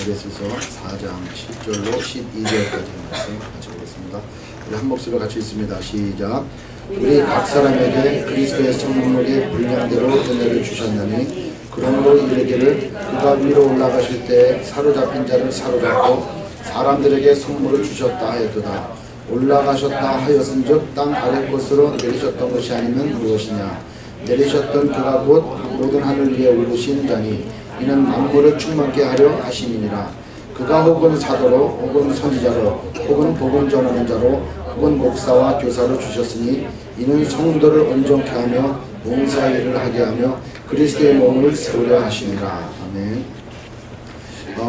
에베소서 4장 7절로 12절까지 말씀 같이 보겠습니다. 우리 한 목소리로 같이 읽습니다. 시작. 우리 각 사람에게 그리스도의 성령으로 분량대로 은혜를 주셨나니 그러므로 이르기를 그가 위로 올라가실 때 사로잡힌 자를 사로잡고 사람들에게 선물을 주셨다 하였도다. 올라가셨다 하였은즉 땅 아래 곳으로 내리셨던 것이 아니면 무엇이냐. 내리셨던 그가 곧 모든 하늘 위에 오르신 자니 이는 만물을 충만케 하려 하심이니라. 그가 혹은 사도로 혹은 선지자로 혹은 복음 전하는 자로 혹은 목사와 교사로 주셨으니 이는 성도를 온전케 하며 봉사일을 하게 하며 그리스도의 몸을 세우려 하심이라. 아멘.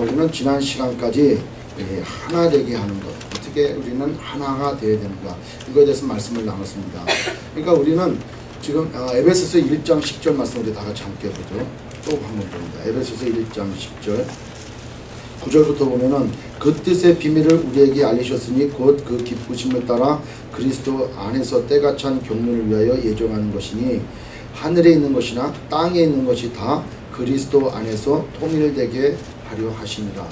우리는 지난 시간까지 하나 되게 하는 것, 어떻게 우리는 하나가 되어야 되는가, 이거에 대해서 말씀을 나눴습니다. 그러니까 우리는 지금 에베소서 1장 10절 말씀 우리 다 같이 함께 보죠. 또 한번 봅니다. 에베소서 1장 10절 9절부터 보면은 그 뜻의 비밀을 우리에게 알리셨으니 곧 그 기쁘심을 따라 그리스도 안에서 때가 찬 경륜을 위하여 예정하는 것이니 하늘에 있는 것이나 땅에 있는 것이 다 그리스도 안에서 통일되게 하려 하시니라.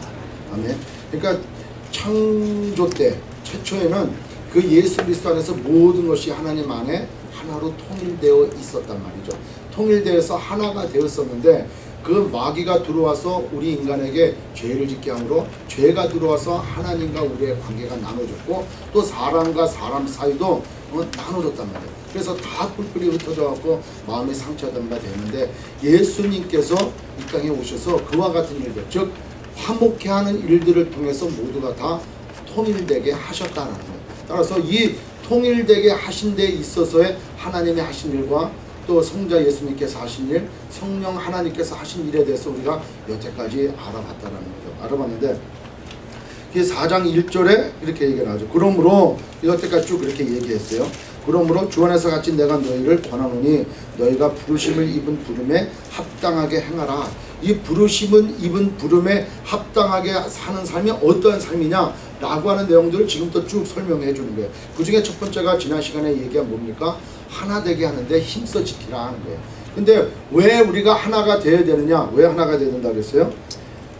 아멘. 그러니까 창조 때 최초에는 그 예수 그리스도 안에서 모든 것이 하나님 안에 하나로 통일되어 있었단 말이죠. 통일되어서 하나가 되었었는데 그 마귀가 들어와서 우리 인간에게 죄를 짓게 함으로 죄가 들어와서 하나님과 우리의 관계가 나눠졌고 또 사람과 사람 사이도 나눠졌단 말이에요. 그래서 다 뿔뿔이 흩어져 갖고 마음이 상처받은 바 되는데 예수님께서 이 땅에 오셔서 그와 같은 일들, 즉 화목해 하는 일들을 통해서 모두가 다 통일되게 하셨다는 거예요. 따라서 이 통일되게 하신 데 있어서의 하나님의 하신 일과 또 성자 예수님께서 하신 일, 성령 하나님께서 하신 일에 대해서 우리가 여태까지 알아봤다는 거죠. 알아봤는데 이 4장 1절에 이렇게 얘기가 나오죠. 그러므로 여태까지 쭉 그렇게 얘기했어요. 그러므로 주 안에서 같이 내가 너희를 권하노니 너희가 부르심을 입은 부름에 합당하게 행하라. 이 부르심은 입은 부름에 합당하게 사는 삶이 어떠한 삶이냐 라고 하는 내용들을 지금부터 쭉 설명해 주는 거예요. 그 중에 첫 번째가 지난 시간에 얘기한 뭡니까? 하나 되게 하는데 힘써 지키라 하는 거예요. 근데 왜 우리가 하나가 되어야 되느냐? 왜 하나가 되어야 된다고 그랬어요?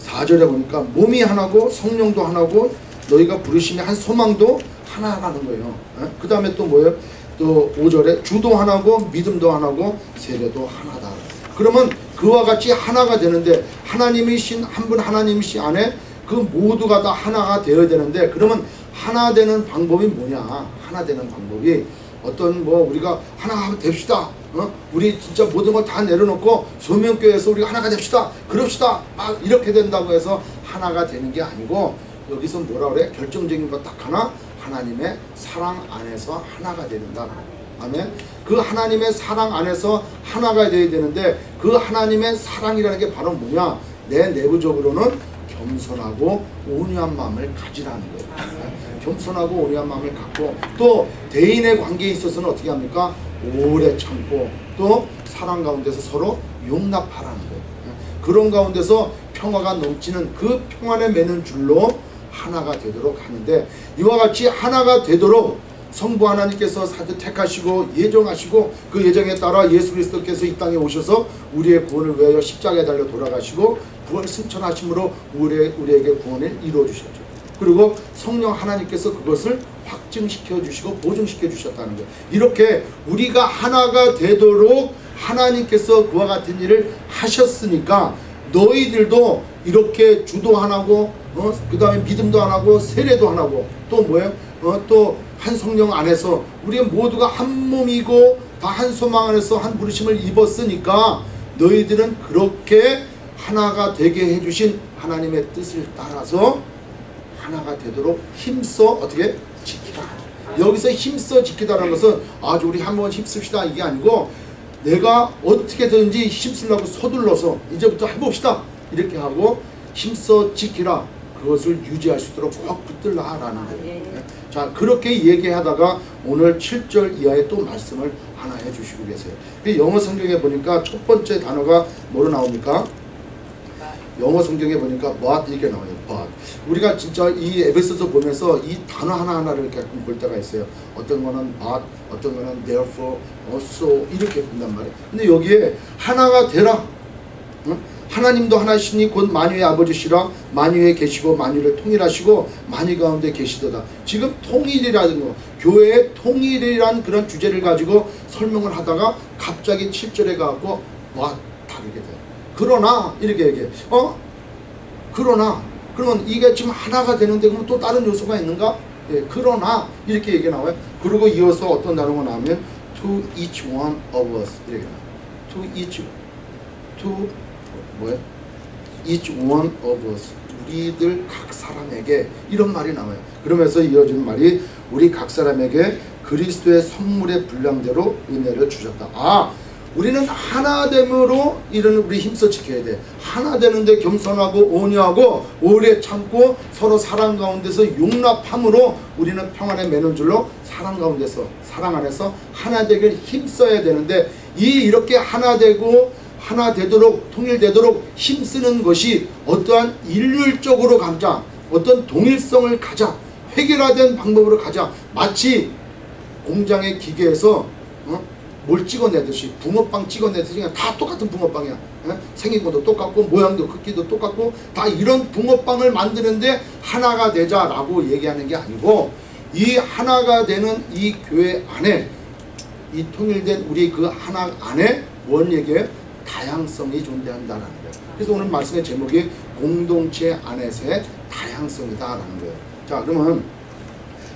4절에 보니까 몸이 하나고 성령도 하나고 너희가 부르심이 한 소망도 하나라는 거예요. 그 다음에 또 뭐예요? 또 5절에 주도 하나고 믿음도 하나고 세례도 하나다. 그러면 그와 같이 하나가 되는데 하나님이신 한 분 하나님이신 안에 그 모두가 다 하나가 되어야 되는데 그러면 하나 되는 방법이 뭐냐? 하나 되는 방법이 어떤 우리가 하나가 됩시다. 우리 진짜 모든 걸 다 내려놓고 소명교회에서 우리가 하나가 됩시다. 그럽시다. 막 이렇게 된다고 해서 하나가 되는 게 아니고 여기서 뭐라 그래? 결정적인 것 딱 하나, 하나님의 사랑 안에서 하나가 된다. 아멘. 그 하나님의 사랑 안에서 하나가 되어야 되는데 그 하나님의 사랑이라는 게 바로 뭐냐? 내 내부적으로는 겸손하고 온유한 마음을 가지라는 거예요. 겸손하고 온유한 마음을 갖고 또 대인의 관계에 있어서는 어떻게 합니까? 오래 참고 또 사랑 가운데서 서로 용납하라는 거예요. 그런 가운데서 평화가 넘치는 그 평안에 매는 줄로 하나가 되도록 하는데 이와 같이 하나가 되도록 성부 하나님께서 택하시고 예정하시고 그 예정에 따라 예수 그리스도께서 이 땅에 오셔서 우리의 구원을 위하여 십자가에 달려 돌아가시고 구원 승천하심으로 우리에게 구원을 이루어 주셨죠. 그리고 성령 하나님께서 그것을 확증시켜 주시고 보증시켜 주셨다는 거예요. 이렇게 우리가 하나가 되도록 하나님께서 그와 같은 일을 하셨으니까 너희들도 이렇게 주도 하나고 그 다음에 믿음도 하나고 세례도 하나고 또 뭐예요? 또 한 성령 안에서 우리 모두가 한 몸이고 다 한 소망 안에서 한 부르심을 입었으니까 너희들은 그렇게 하나가 되게 해주신 하나님의 뜻을 따라서 하나가 되도록 힘써 어떻게 지키라. 여기서 힘써 지키다라는 것은 아주 우리 한번 힘씁시다 이게 아니고 내가 어떻게든지 힘쓰려고 서둘러서 이제부터 해봅시다 이렇게 하고 힘써 지키라. 그것을 유지할 수 있도록 꼭 붙들라라는 거예요. 자, 그렇게 얘기하다가 오늘 7절 이하에 또 말씀을 하나 해주시고 계세요. 영어 성경에 보니까 첫 번째 단어가 뭐로 나옵니까? 영어 성경에 보니까 but 이렇게 나와요. but. 우리가 진짜 이 에베소서 보면서 이 단어 하나하나를 가끔 볼 때가 있어요. 어떤 거는 but, 어떤 거는 therefore, also 이렇게 본단 말이에요. 근데 여기에 하나가 되라. 하나님도 하나시니 곧 만유의 아버지시라 만유에 계시고 만유를 통일하시고 만유 가운데 계시도다. 지금 통일이라는 거, 교회의 통일이란 그런 주제를 가지고 설명을 하다가 갑자기 7절에 가고 다르게 돼요. 그러나 이렇게 얘기해. 그러나 그러면 이게 지금 하나가 되는데 그러면 또 다른 요소가 있는가? 예, 그러나 이렇게 얘기 나와요. 그리고 이어서 어떤 단어가 나오면 to each one of us 이렇게 나와요. each one of us, 우리들 각 사람에게 이런 말이 나와요. 그러면서 이어지는 말이 우리 각 사람에게 그리스도의 선물의 분량대로 은혜를 주셨다. 우리는 하나됨으로 이런 우리 힘써 지켜야 돼. 하나 되는데 겸손하고 온유하고 오래 참고 서로 사랑 가운데서 용납함으로 우리는 평안에 매는 줄로 사랑 가운데서 사랑 안에서 하나 되길 힘써야 되는데 이렇게 하나 되고 하나 되도록 통일되도록 힘쓰는 것이 어떠한 일률적으로 가자, 어떤 동일성을 가자, 획일화된 방법으로 가자. 마치 공장의 기계에서 뭘 찍어내듯이 붕어빵 찍어내듯이 그냥 다 똑같은 붕어빵이야. 생긴 것도 똑같고 모양도 크기도 똑같고 다 이런 붕어빵을 만드는데 하나가 되자라고 얘기하는 게 아니고 이 하나가 되는 이 교회 안에 이 통일된 우리 그 하나 안에 원액의 다양성이 존재한다라는 거예요. 그래서 오늘 말씀의 제목이 공동체 안에서의 다양성이다라는 거예요. 자, 그러면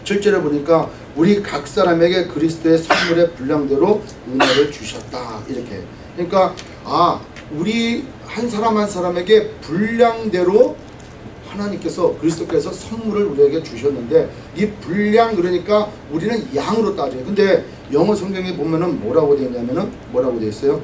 7절에 보니까 우리 각 사람에게 그리스도의 선물의 분량대로 은혜를 주셨다 이렇게. 그러니까 우리 한 사람 한 사람에게 분량대로 하나님께서 그리스도께서 선물을 우리에게 주셨는데 이 분량 그러니까 우리는 양으로 따져요. 근데 영어 성경에 보면은 뭐라고 되어 있냐면은 뭐라고 되어 있어요?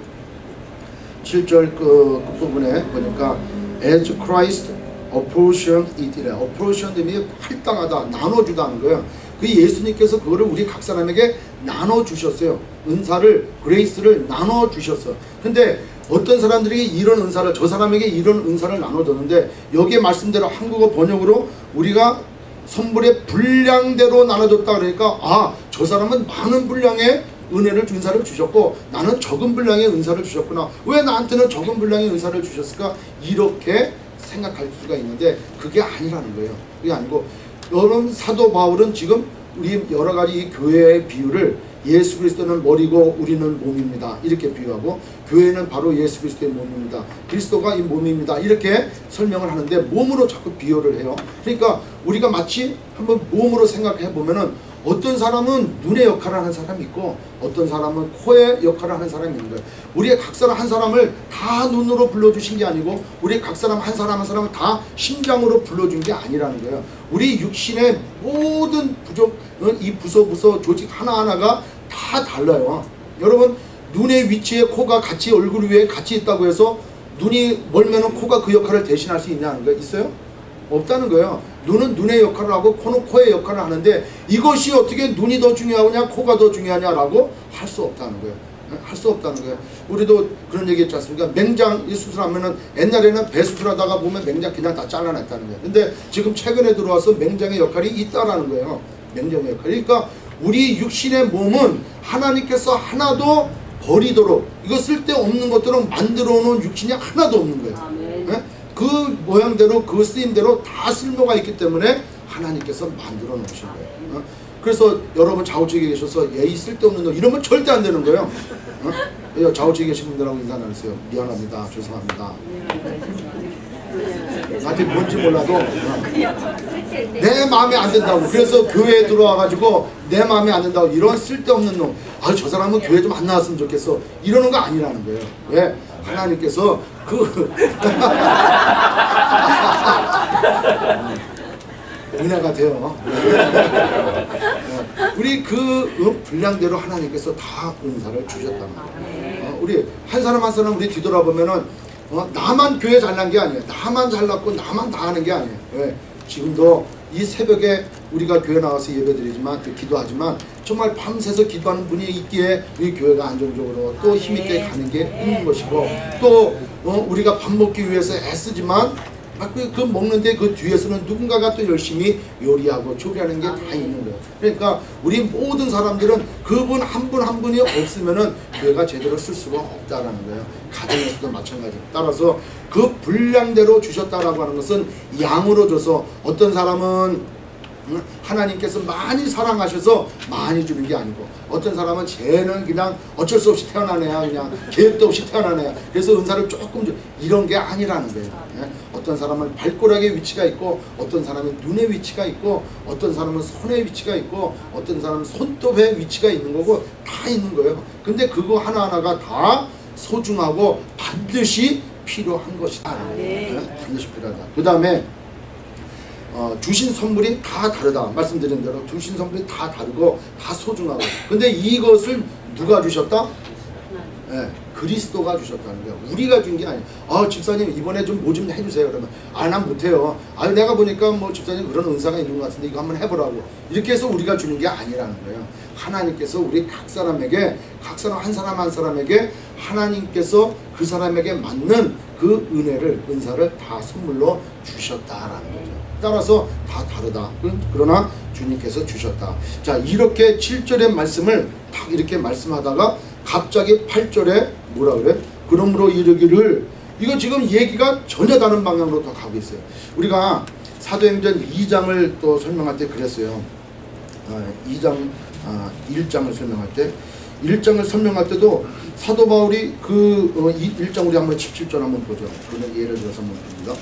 7절 그 부분에 보니까 as Christ apportioned it이래. apportioned이 할당하다, 나눠주다는 거예요. 그 예수님께서 그거를 우리 각 사람에게 나눠주셨어요. 은사를, 그레이스를 나눠주셨어. 근데 어떤 사람들에게 이런 은사를, 저 사람에게 이런 은사를 나눠줬는데 여기에 말씀대로 한국어 번역으로 우리가 선물의 분량대로 나눠줬다 그러니까 저 사람은 많은 분량의 은혜를 은사를 주셨고 나는 적은 분량의 은사를 주셨구나. 왜 나한테는 적은 분량의 은사를 주셨을까? 이렇게 생각할 수가 있는데 그게 아니라는 거예요. 그게 아니고 여러분 사도 바울은 지금 우리 여러 가지 이 교회의 비유를 예수 그리스도는 머리고 우리는 몸입니다. 이렇게 비유하고 교회는 바로 예수 그리스도의 몸입니다. 그리스도가 이 몸입니다. 이렇게 설명을 하는데 몸으로 자꾸 비유를 해요. 그러니까 우리가 마치 한번 몸으로 생각해 보면은 어떤 사람은 눈의 역할을 하는 사람이 있고 어떤 사람은 코의 역할을 하는 사람이 있는 거예요. 우리의 각 사람 한 사람을 다 눈으로 불러주신 게 아니고 우리 각 사람 한 사람 한 사람을 다 심장으로 불러준 게 아니라는 거예요. 우리 육신의 모든 부족은 이 부서 조직 하나하나가 다 달라요. 여러분 눈의 위치에 코가 같이 얼굴 위에 같이 있다고 해서 눈이 멀면은 코가 그 역할을 대신할 수 있냐는 거 있어요? 없다는 거예요. 눈은 눈의 역할을 하고 코는 코의 역할을 하는데 이것이 어떻게 눈이 더 중요하냐 코가 더 중요하냐라고 할 수 없다는 거예요. 할 수 없다는 거예요. 우리도 그런 얘기 했지 않습니까? 맹장 수술하면은 옛날에는 배 수술하다가 보면 맹장 그냥 다 잘라냈다는 거예요. 근데 지금 최근에 들어와서 맹장의 역할이 있다라는 거예요. 맹장의 역할이. 그러니까 우리 육신의 몸은 하나님께서 하나도 버리도록 이거 쓸데없는 것들은 만들어 놓은 육신이 하나도 없는 거예요. 네? 그 모양대로 그 쓰임대로 다 쓸모가 있기 때문에 하나님께서 만들어 놓으신 거예요. 그래서 여러분 좌우측에 계셔서 이 쓸데없는 놈 이러면 절대 안 되는 거예요. 좌우측에 계신 분들하고 인사 나누세요. 미안합니다. 죄송합니다. 나한테 뭔지 몰라도 내 마음에 안 든다고. 그래서 교회에 들어와가지고 내 마음에 안 든다고 이런 쓸데없는 놈 저 사람은 교회 좀 안 나왔으면 좋겠어 이러는 거 아니라는 거예요. 왜? 하나님께서 은혜가 돼요. 우리 그 분량대로 하나님께서 다 은사를 주셨단 말이에요. 우리 한 사람 한 사람 우리 뒤돌아보면은 나만 교회 잘난 게 아니에요. 나만 잘났고 나만 다 하는 게 아니에요. 왜? 지금도 이 새벽에 우리가 교회 나와서 예배드리지만 기도하지만 정말 밤새서 기도하는 분이 있기에 우리 교회가 안정적으로 또 힘있게 가는 게 있는 것이고 또 우리가 밥 먹기 위해서 애쓰지만 그 먹는데 그 뒤에서는 누군가가 또 열심히 요리하고 조리하는 게 다 있는 거예요. 그러니까 우리 모든 사람들은 그분 한 분 한 분이 없으면은 교회가 제대로 쓸 수가 없다라는 거예요. 가정에서도 마찬가지. 따라서 그 분량대로 주셨다라고 하는 것은 양으로 줘서, 어떤 사람은 하나님께서 많이 사랑하셔서 많이 주는 게 아니고, 어떤 사람은 쟤는 그냥 어쩔 수 없이 태어난 애야, 그냥 계획도 없이 태어난 애야, 그래서 은사를 조금 줘, 이런 게 아니라는 거예요. 예? 어떤 사람은 발가락의 위치가 있고, 어떤 사람은 눈의 위치가 있고, 어떤 사람은 손의 위치가 있고, 어떤 사람은 손톱의 위치가 있는 거고, 다 있는 거예요. 근데 그거 하나하나가 다 소중하고 반드시 필요한 것이다. 예? 반드시 필요하다. 그 다음에 주신 선물이 다 다르다. 말씀드린 대로 주신 선물이 다 다르고 다 소중하고, 근데 이것을 누가 주셨다? 네, 그리스도가 주셨다는 거예요. 우리가 준 게 아니에요. 집사님 이번에 좀 뭐 좀 해주세요. 그러면 난 못해요. 내가 보니까 뭐 집사님 그런 은사가 있는 것 같은데 이거 한번 해보라고, 이렇게 해서 우리가 주는 게 아니라는 거예요. 하나님께서 우리 각 사람에게, 각 사람 한 사람 한 사람에게 하나님께서 그 사람에게 맞는 그 은혜를, 은사를 다 선물로 주셨다라는 거죠. 따라서 다 다르다. 그러나 주님께서 주셨다. 자, 이렇게 7절의 말씀을 딱 이렇게 말씀하다가 갑자기 8절에 뭐라 그래? 그러므로 이르기를, 이거 지금 얘기가 전혀 다른 방향으로 더 가고 있어요. 우리가 사도행전 2장을 또 설명할 때 그랬어요. 1장을 설명할 때, 1장을 설명할 때도 사도 바울이 그 1장, 우리 한번 17절 한번 보죠. 그러면 예를 들어서 한번 봅니다.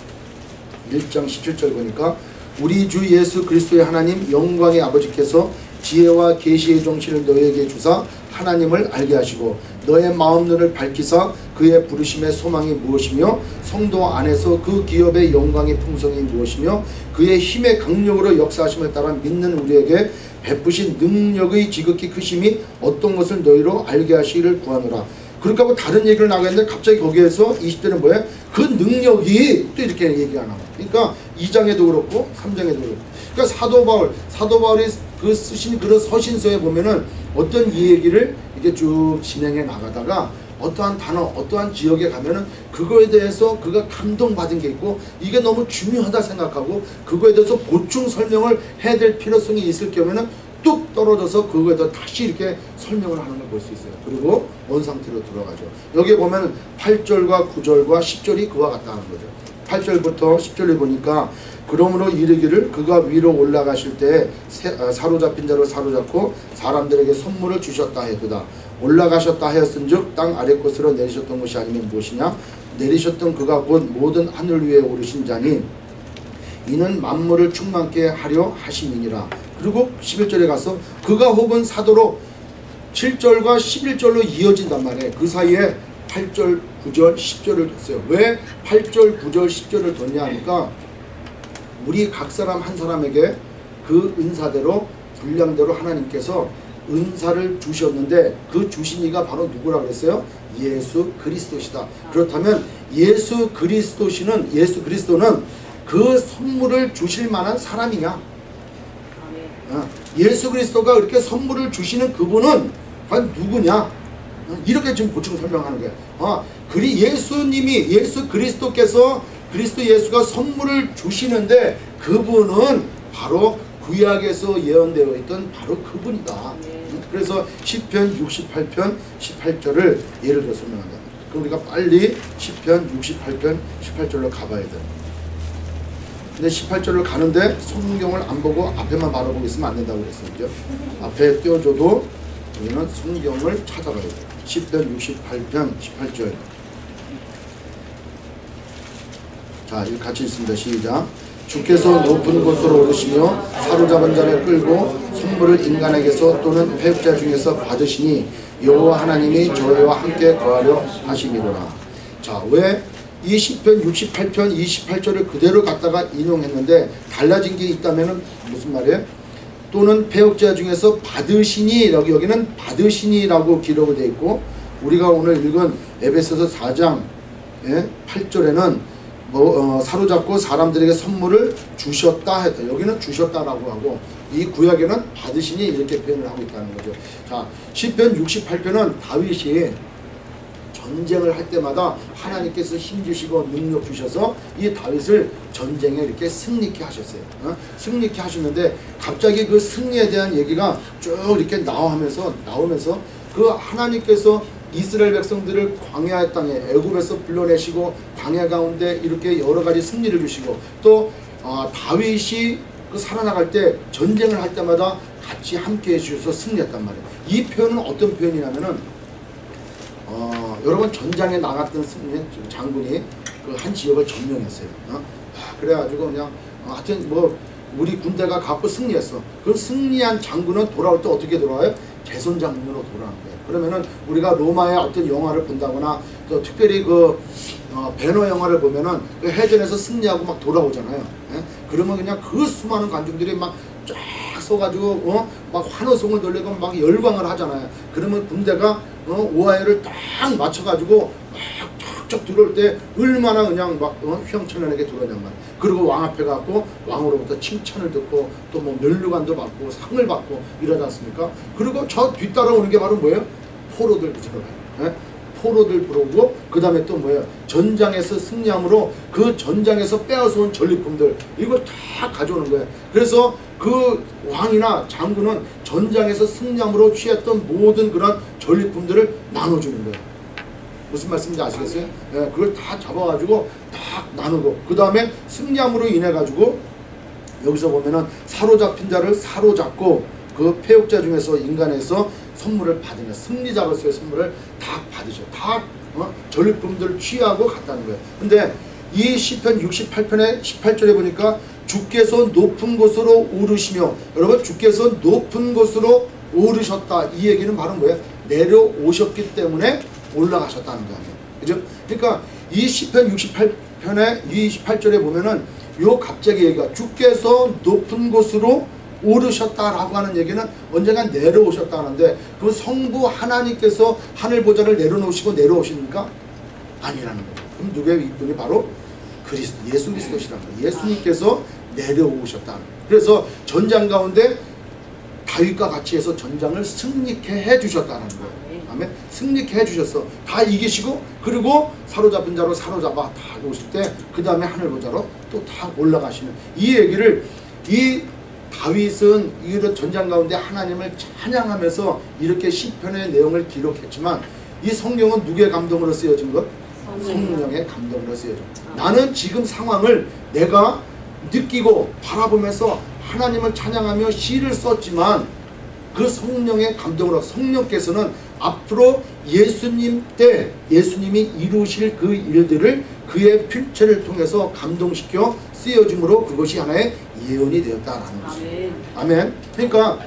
1장 17절 보니까, 우리 주 예수 그리스도의 하나님 영광의 아버지께서 지혜와 계시의 정신을 너희에게 주사 하나님을 알게 하시고, 너의 마음 눈을 밝히사 그의 부르심의 소망이 무엇이며 성도 안에서 그 기업의 영광의 풍성이 무엇이며 그의 힘의 강력으로 역사하심을 따라 믿는 우리에게 베푸신 능력의 지극히 크심이 어떤 것을 너희로 알게 하시기를 구하노라. 그렇게 하고 다른 얘기를 나가는데 갑자기 거기에서 20절은 뭐예요? 그 능력이 또 이렇게 얘기가 나와요. 그러니까 2장에도 그렇고 3장에도 그렇고, 그러니까 사도 바울이 그 쓰신 그런 서신서에 보면은 어떤 이 얘기를 이렇게 쭉 진행해 나가다가 어떠한 단어, 어떠한 지역에 가면은 그거에 대해서 그가 감동받은 게 있고, 이게 너무 중요하다 생각하고 그거에 대해서 보충 설명을 해야 될 필요성이 있을 경우에는 뚝 떨어져서 그거에 대해서 다시 이렇게 설명을 하는 걸 볼 수 있어요. 그리고 원 상태로 들어가죠. 여기 보면 8절과 9절과 10절이 그와 같다는 거죠. 8절부터 10절을 보니까, 그러므로 이르기를 그가 위로 올라가실 때 사로잡힌 자를 사로잡고 사람들에게 선물을 주셨다 해도다. 올라가셨다 하였은즉 땅 아래 곳으로 내리셨던 것이 아니면 무엇이냐? 내리셨던 그가 곧 모든 하늘 위에 오르신 자니 이는 만물을 충만케 하려 하심이니라. 그리고 11절에 가서 그가 혹은 사도로 7절과 11절로 이어진단 말이에요. 그 사이에 8절, 9절, 10절을 뒀어요. 왜 8절, 9절, 10절을 뒀냐 하니까, 우리 각 사람 한 사람에게 그 은사대로 분량대로 하나님께서 은사를 주셨는데, 그 주신 이가 바로 누구라 그랬어요? 예수 그리스도시다. 그렇다면 예수 그리스도는 그 선물을 주실 만한 사람이냐? 예수 그리스도가 그렇게 선물을 주시는 그분은 과연 누구냐? 이렇게 지금 보충 설명하는 거예요. 예수님이, 예수 그리스도께서, 그리스도 예수가 선물을 주시는데 그분은 바로 구약에서 예언되어 있던 바로 그분이다. 그래서 시편 68편 18절을 예를 들어 설명한다. 그럼 우리가 빨리 시편 68편 18절로 가봐야 돼. 근데 18절을 가는데 성경을 안 보고 앞에만 바라보고 있으면 안 된다고 그랬어요. 그죠? 앞에 띄워줘도 우리는 성경을 찾아봐야 돼. 시편 68편 18절. 자, 이거 같이 있습니다. 시작. 주께서 높은 곳으로 오르시며 사로잡은 자를 끌고 선물을 인간에게서 또는 패역자 중에서 받으시니 여호와 하나님이 저희와 함께 거하려 하심이로라. 자, 왜 이 시편 68편 28절을 그대로 갖다가 인용했는데 달라진 게 있다면 무슨 말이에요? 또는 패역자 중에서 받으시니, 여기는 받으시니라고 기록이 되어 있고, 우리가 오늘 읽은 에베소서 4장 8절에는 사로잡고 사람들에게 선물을 주셨다 했다. 여기는 주셨다라고 하고, 이 구약에는 받으시니 이렇게 표현을 하고 있다는 거죠. 자, 시편 68편은 다윗이 전쟁을 할 때마다 하나님께서 힘 주시고 능력 주셔서 이 다윗을 전쟁에 이렇게 승리케 하셨어요. 승리케 하셨는데 갑자기 그 승리에 대한 얘기가 쭉 이렇게 나오면서 그 하나님께서 이스라엘 백성들을 광야 땅에 애굽에서 불러내시고 광야 가운데 이렇게 여러 가지 승리를 주시고 또 다윗이 그 살아나갈 때 전쟁을 할 때마다 같이 함께 해주셔서 승리했단 말이에요. 이 표현은 어떤 표현이냐면은 여러분 전장에 나갔던 장군이 그 한 지역을 점령했어요. 그래가지고 그냥 하여튼 뭐 우리 군대가 갖고 승리했어. 그 승리한 장군은 돌아올 때 어떻게 돌아와요? 개선 장군으로 돌아오는 거예요. 그러면은 우리가 로마의 어떤 영화를 본다거나 또 특별히 그 배너 영화를 보면은 그 해전에서 승리하고 막 돌아오잖아요. 예? 그러면 그냥 그 수많은 관중들이 막 쫙 서가지고 막 환호성을 돌리고 막 열광을 하잖아요. 그러면 군대가 오하이를 딱 맞춰가지고 막 쫙쫙 들어올 때 얼마나 그냥 막 휘황찬란하게 들어오냔 말이에요. 그리고 왕 앞에 가고 왕으로부터 칭찬을 듣고 또 뭐 면류관도 받고 상을 받고 이러지 않습니까? 그리고 저 뒤따라오는 게 바로 뭐예요? 포로들 들어가요. 예? 포로들 들어오고 그 다음에 또 뭐예요? 전장에서 승리함으로 그 전장에서 빼앗아온 전리품들 이걸 다 가져오는 거예요. 그래서 그 왕이나 장군은 전장에서 승리함으로 취했던 모든 그런 전리품들을 나눠주는 거예요. 무슨 말씀인지 아시겠어요? 예, 그걸 다 잡아가지고 딱 나누고 그 다음에 승리함으로 인해 가지고 여기서 보면은 사로잡힌 자를 사로잡고 그 패역자 중에서 인간에서 선물을 받으면 승리자로서의 선물을 다 받으셔. 다 전리품들을 취하고 갔다는 거예요. 근데 이 시편 68편의 18절에 보니까 주께서 높은 곳으로 오르시며 여러분 주께서 높은 곳으로 오르셨다. 이 얘기는 바로 뭐예요? 내려오셨기 때문에 올라가셨다는 거 아니에요. 그죠? 그러니까 이 시편 68편의 28절에 보면은 요 갑자기 얘기가 주께서 높은 곳으로 오르셨다라고 하는 얘기는 언젠가 내려오셨다 하는데 그 성부 하나님께서 하늘 보좌를 내려놓으시고 내려오십니까? 아니라는 거예요. 그럼 누구의 이분이 바로 그리스도 예수 그리스도시라는 거예요. 예수님께서 내려오셨다. 그래서 전장 가운데 다윗과 같이 해서 전장을 승리케 해주셨다는 거예요. 아멘. 승리케 해주셨어. 다 이기시고 그리고 사로잡힌 자로 사로잡아 다 오실 때 그 다음에 하늘 보좌로 또 다 올라가시는 이 얘기를 이 다윗은 이런 전장 가운데 하나님을 찬양하면서 이렇게 시편의 내용을 기록했지만 이 성경은 누구의 감동으로 쓰여진 것? 성령의 감동으로 쓰여져. 나는 지금 상황을 내가 느끼고 바라보면서 하나님을 찬양하며 시를 썼지만 그 성령의 감동으로 성령께서는 앞으로 예수님 때 예수님이 이루실 그 일들을 그의 필체를 통해서 감동시켜 쓰여줌으로 그것이 하나의 예언이 되었다라는 것이죠. 아멘. 그러니까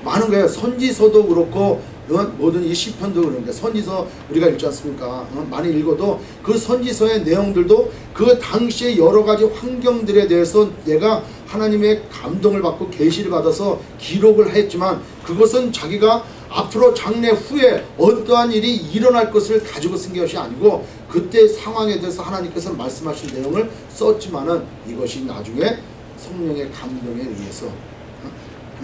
많은 거예요. 선지서도 그렇고 모든 이 시편도 그러니까 선지서 우리가 읽지 않습니까? 많이 읽어도 그 선지서의 내용들도 그 당시의 여러 가지 환경들에 대해서 내가 하나님의 감동을 받고 계시를 받아서 기록을 했지만 그것은 자기가 앞으로 장래 후에 어떠한 일이 일어날 것을 가지고 쓴 것이 아니고 그때 상황에 대해서 하나님께서 말씀하신 내용을 썼지만은 이것이 나중에 성령의 감동에 의해서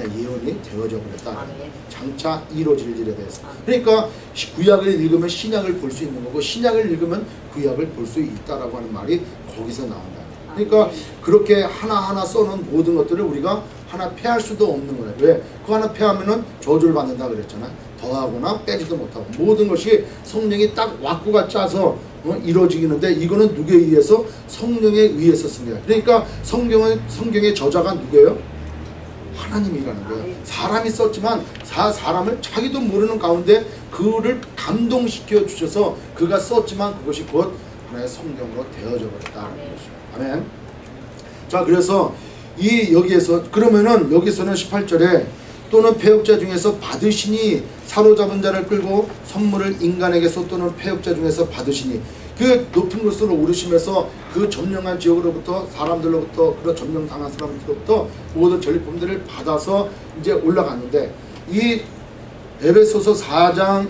예언이 되어져 버렸다. 장차 이루어질 일에 대해서. 그러니까 구약을 읽으면 신약을 볼 수 있는 거고 신약을 읽으면 구약을 볼 수 있다라고 하는 말이 거기서 나온다. 그러니까 그렇게 하나하나 써놓은 모든 것들을 우리가 하나 패할 수도 없는 거예요. 왜? 그거 하나 패하면은 저주를 받는다 그랬잖아요. 더하거나 빼지도 못하고 모든 것이 성령이 딱 왁구가 짜서 이루어지는데 이거는 누구에 의해서? 성령에 의해서 쓴 거예요. 그러니까 성경의 저자가 누구예요? 하나님이라는 거예요. 사람이 썼지만 사람을 자기도 모르는 가운데 그를 감동시켜 주셔서 그가 썼지만 그것이 곧 하나의 성경으로 되어져 버렸다는 것이죠. 아멘. 자, 그래서 여기에서 그러면은 여기서는 18절에 또는 패역자 중에서 받으시니 사로잡은 자를 끌고 선물을 인간에게서 또는 패역자 중에서 받으시니 그 높은 곳으로 오르시면서 그 점령한 지역으로부터 사람들로부터 그런 점령당한 사람들로부터 모든 전리품들을 받아서 이제 올라갔는데 이 에베소서 4장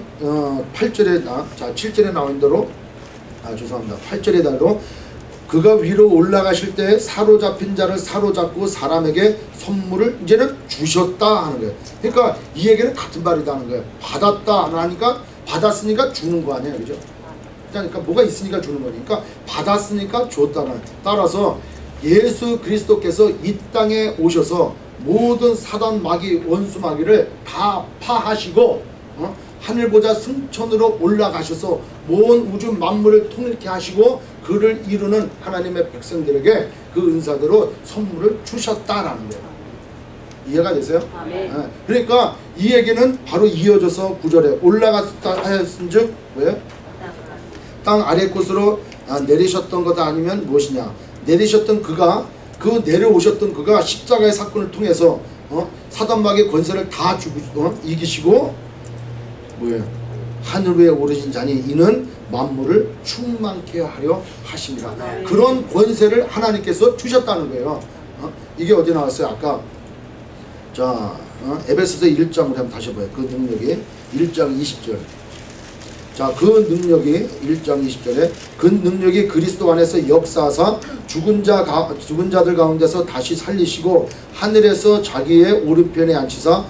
8절에 7절에 나온 대로 죄송합니다. 8절에 대로 그가 위로 올라가실 때 사로잡힌 자를 사로잡고 사람에게 선물을 이제는 주셨다 하는 거예요. 그러니까 이 얘기는 같은 말이다 하는 거예요. 받았다 하니까 받았으니까 주는 거 아니에요, 그죠? 그러니까 뭐가 있으니까 주는 거니까 받았으니까 줬다는. 따라서 예수 그리스도께서 이 땅에 오셔서 모든 사단 마귀 원수 마귀를 다 파하시고 하늘보다 승천으로 올라가셔서 온 우주 만물을 통일케 하시고 그를 이루는 하나님의 백성들에게 그 은사대로 선물을 주셨다라는 거예요. 이해가 되세요? 네. 그러니까 이 얘기는 바로 이어져서 9절에 올라갔다 하였은즉 왜? 땅 아래 곳으로 내리셨던 것 아니면 무엇이냐? 내리셨던 그가 그 내려오셨던 그가 십자가의 사건을 통해서 사단마귀의 권세를 다 이기시고 뭐예요? 하늘 위에 오르신 자니 이는 만물을 충만케 하려 하십니다. 그런 권세를 하나님께서 주셨다는 거예요. 이게 어디 나왔어요? 아까 자 에베소서 1장으로 한번 다시 봐요. 그 능력이 1장 20절. 자, 그 능력이 1장 20절에 그 능력이 그리스도 안에서 역사하사 죽은 자들 가운데서 다시 살리시고 하늘에서 자기의 오른편에 앉히사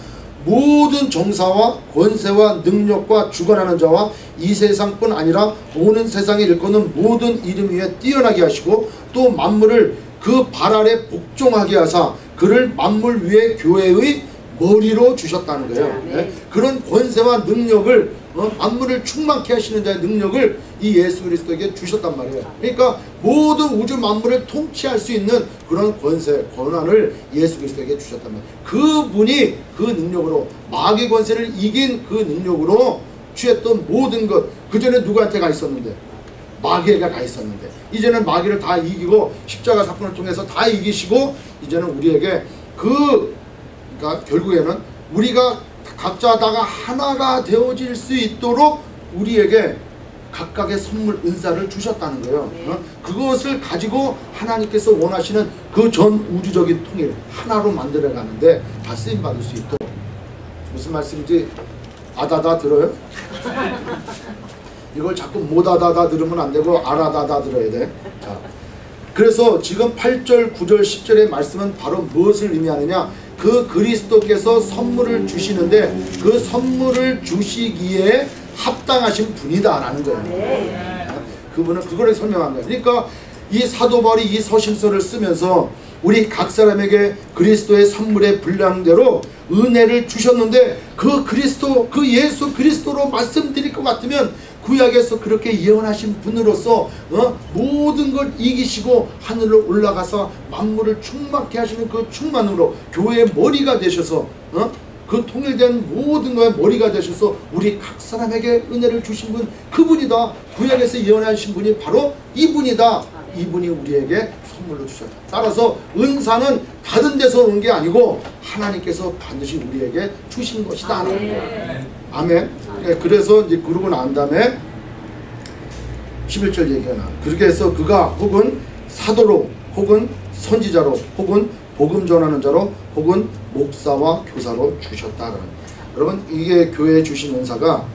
모든 정사와 권세와 능력과 주관하는 자와 이 세상뿐 아니라 오는 세상에 일컫는 모든 이름 위에 뛰어나게 하시고 또 만물을 그 발 아래 복종하게 하사 그를 만물 위에 교회의 머리로 주셨다는 거예요. 네? 그런 권세와 능력을 만물을 충만케 하시는 자의 능력을 이 예수 그리스도에게 주셨단 말이에요. 그러니까 모든 우주 만물을 통치할 수 있는 그런 권세, 권한을 예수 그리스도에게 주셨단 말이에요. 그분이 그 능력으로 마귀 권세를 이긴 그 능력으로 취했던 모든 것, 그전에 누구한테 가 있었는데? 마귀에게 가 있었는데 이제는 마귀를 다 이기고 십자가 사건을 통해서 다 이기시고 이제는 우리에게 그러니까 결국에는 우리가 각자 다가 하나가 되어질 수 있도록 우리에게 각각의 선물 은사를 주셨다는 거예요. 그것을 가지고 하나님께서 원하시는 그 전 우주적인 통일 하나로 만들어 가는데 다 쓰임 받을 수 있도록. 무슨 말씀인지 아다다 들어요? 이걸 자꾸 못아다다 들으면 안 되고 알아다다 들어야 돼. 자, 그래서 지금 8절, 9절, 10절의 말씀은 바로 무엇을 의미하느냐? 그 그리스도께서 선물을 주시는데 그 선물을 주시기에 합당하신 분이다 라는 거예요. 그분은 그거를 설명한 거예요. 그러니까 이 사도 바울이 이 서신서를 쓰면서 우리 각 사람에게 그리스도의 선물의 분량대로 은혜를 주셨는데 그 그리스도, 그 예수 그리스도로 말씀드릴 것 같으면 구약에서 그렇게 예언하신 분으로서 모든 걸 이기시고 하늘로 올라가서 만물을 충만케 하시는 그 충만으로 교회의 머리가 되셔서 그 통일된 모든 거의 머리가 되셔서 우리 각 사람에게 은혜를 주신 분 그분이다. 구약에서 예언하신 분이 바로 이분이다. 이분이 우리에게 선물로 주셨다. 따라서 은사는 다른 데서 온 게 아니고 하나님께서 반드시 우리에게 주신 것이다. 아멘. 아멘. 그래서 이제 그러고 난 다음에 11절 얘기가 나. 그렇게 해서 그가 혹은 사도로 혹은 선지자로 혹은 복음 전하는 자로 혹은 목사와 교사로 주셨다. 여러분 이게 교회에 주신 은사가